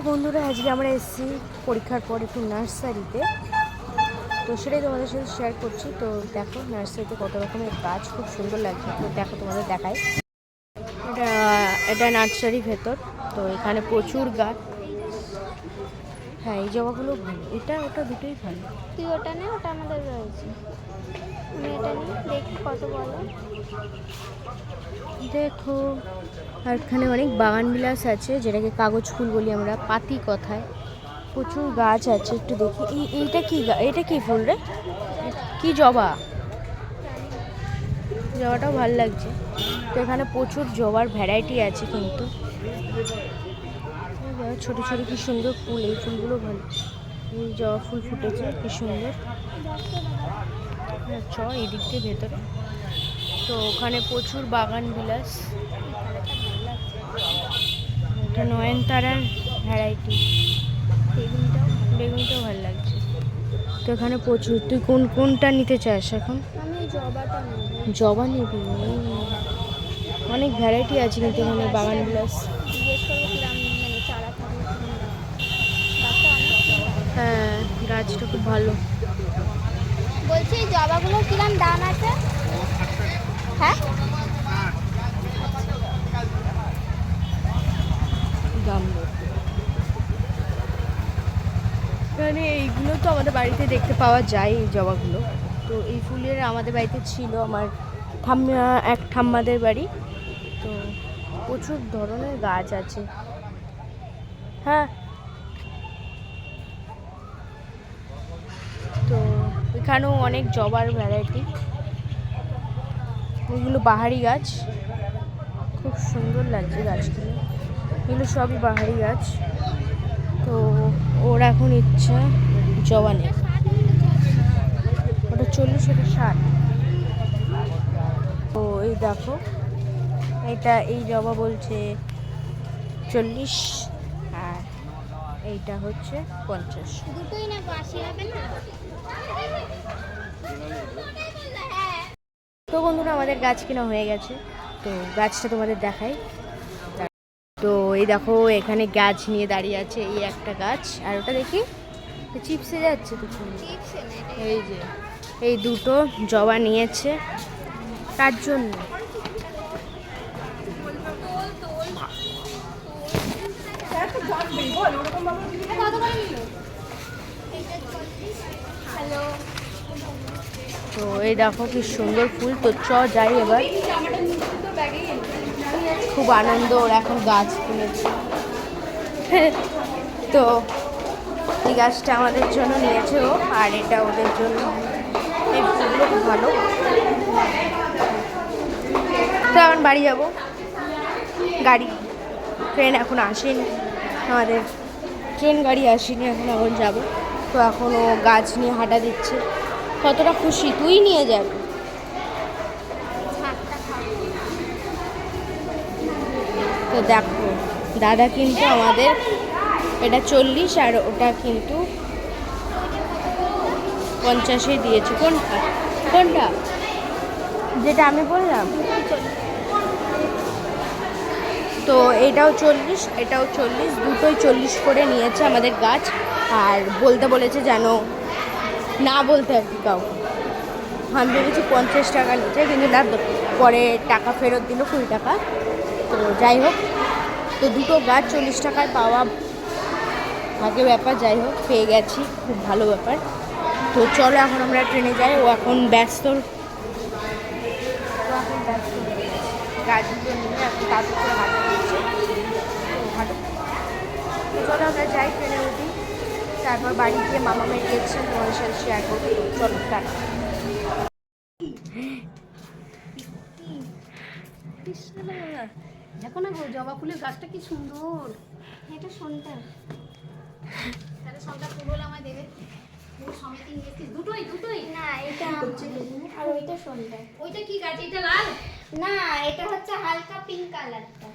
বন্ধুরা, আজকে আমরা এসেছি পরীক্ষার পর একটু নার্সারিতে। তো সেটাই তোমাদের সাথে শেয়ার করছি। তো দেখো নার্সারিতে কত রকমের গাছ, খুব সুন্দর লাগছে। তো দেখো তোমাদের দেখাই, এটা নার্সারি ভেতর। তো এখানে প্রচুর গাছ। হ্যাঁ, এই জবাগুলো ভালো, এটা ওটা দুটোই ভালো। তুই ওটা নে, ওটা আমাদের রয়েছে। আমি এটা নিয়ে দেখি কত বলো। দেখো, আর এখানে অনেক বাগান বিলাস আছে, যেটাকে কাগজ ফুল বলি আমরা পাতি কথায়। প্রচুর গাছ আছে, একটু দেখি। এইটা কি এটা কি ফুল রে? কি জবা? জবাটাও ভালো লাগছে। তো এখানে প্রচুর জবার ভ্যারাইটি আছে কিন্তু। ছোট ছোট কি সুন্দর ফুল, এই ফুলগুলো ভালো। এই জবা ফুল ফুটেছে কি সুন্দর। চ এই দিক দিয়ে ভেতরে। তো ওখানে প্রচুর বাগান বিলাস। এটা নয়নতারার ভ্যারাইটি। বেগুনটাও ভালো লাগছে। তো এখানে প্রচুর। তুই কোনটা নিতে চাস এখন? আমি জবাটা নেব। জবা নিবি? অনেক ভ্যারাইটি আছে কিন্তু এখানে বাগান বিলাস। জিজ্ঞেস করবো কিরাম মানে চারা থাকলে গাছটা অনেক। হ্যাঁ, গাছটা খুব ভালো। বলছি এই জবাগুলো কিরাম দাম আছে? হ্যাঁ, দাম মানে এইগুলো তো আমাদের বাড়িতে দেখতে পাওয়া যায়, এই জবাগুলো। তো এই ফুলের আমাদের বাড়িতে ছিল, আমার এক ঠাম্মাদের বাড়ি। তো প্রচুর ধরনের গাছ আছে। হ্যাঁ, তো এখানেও অনেক জবার ভ্যারাইটি। এগুলো বাহারি গাছ, খুব সুন্দর লাগছে গাছগুলো। এগুলো সবই বাহারি গাছ। তো ওর এখন ইচ্ছা জবা নেই। ওটা 40, ওটা 60। তো এই দেখো, এই জবা বলছে 40, আর এইটা হচ্ছে 50। দুটোই না, 80 হবে না? তো বন্ধুরা, আমাদের গাছ কেনা হয়ে গেছে। তো গাছটা তোমাদের দেখাই। তো এই দেখো, এখানে গাছ নিয়ে দাঁড়িয়ে আছে। এই একটা গাছ, আর ওটা দেখি চিপসে যাচ্ছে তো। এই যে এই দুটো জবা নিয়েছে, তার জন্য। তো এই দেখো কি সুন্দর ফুল। তো যাই এবার। খুব আনন্দ, ওর এখন গাছ কিনেছে। তো এই গাছটা আমাদের জন্য নিয়েছে ও, আর এটা ওদের জন্য। এই ফুলগুলো খুব ভালো। তো এখন বাড়ি যাবো। ট্রেন এখন আসেনি, আমাদের ট্রেন গাড়ি আসেনি, এখন যাবো। তো এখন ও গাছ নিয়ে হাঁটা দিচ্ছে। কতটা খুশি, তুই নিয়ে যাবি। তো দেখো, দাদা কিন্তু আমাদের এটা 40, আর ওটা কিন্তু 50 দিয়েছে। কোনটা যেটা আমি বললাম? তো এটাও 40, এটাও 40, দুটোই 40 করে নিয়েছে আমাদের গাছ। আর বলতে বলেছে যেন না বলতে আর কি কাউকে। আমি ভেবেছি 50 টাকা নিচ্ছে, কিন্তু না, পরে টাকা ফেরত দিল 20 টাকা। তো যাই হোক, তো দুটো গাছ 40 টাকায় পাওয়া ভাগ্যের ব্যাপার। যাই হোক, পেয়ে গেছি, খুব ভালো ব্যাপার। তো চলো এখন আমরা ট্রেনে যাই। ও এখন ব্যস্ত, গাছগুলো নিয়ে এখন তাদের করে হাঁটা দিচ্ছে। তো চলো আমরা যাই, ট্রেনে উঠি। তারপর বাড়ি গিয়ে মামা মেয়ের রিয়েকশন তোমাদের সাথে শেয়ার করবো। চলো, টাটা। দেখো না গো, জবা ফুলের গাছটা কি সুন্দর। এটা শোনটা তাহলে সবটা ফুল হলে আমায় দেবে। সমিতি নিয়েছি দুটোই না, এটা আর ওইটা শোনটা। ওইটা কি গাছ? এটা লাল না, এটা হচ্ছে হালকা পিঙ্ক কালারটা।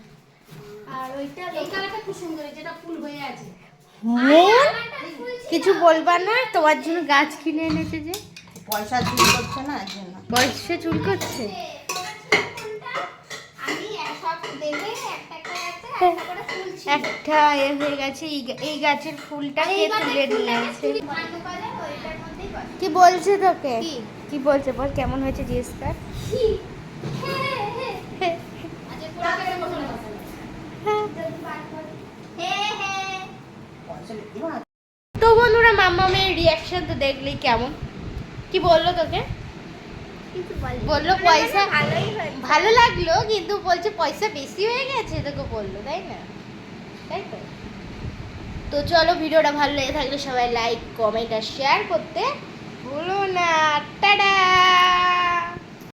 আর ওইটা এই কালারটা খুব সুন্দর, যেটা ফুল হয়ে আছে। কিছু বলবা না? তোমার জন্য গাছ কিনে এনেছে যে। পয়সা চুল করছে না, এর জন্য। পয়সা চুল করছে। আমি সব দেবে একটা একটা গাছে করে ফুল ছিল। একটা এ হয়ে গেছে, এই গাছের ফুলটাকে তুলে নিয়েছে। ওইটার মধ্যেই বসে। কি বলছে তোকে? কি? কি বলছে বল, কেমন হয়েছে জিজ্ঞেস কর। আচ্ছা পুরো কেটে বসে বসে পয়সা বেশি ভালো। তো বন্ধুরা মাম্মামের রিয়াকশন তো দেখলেই কেমন, কি বললো তোকে? কিছু বললো পয়সা ভালোই হয়েছে। ভালো লাগলো, কিন্তু বলছে পয়সা বেশি হয়ে গেছে তোকে বললো, তাই না? তাই তো। তো চলো, ভিডিওটা ভালো লেগে থাকলে সবাই লাইক কমেন্ট আর শেয়ার করতে ভুলো না। টাটা।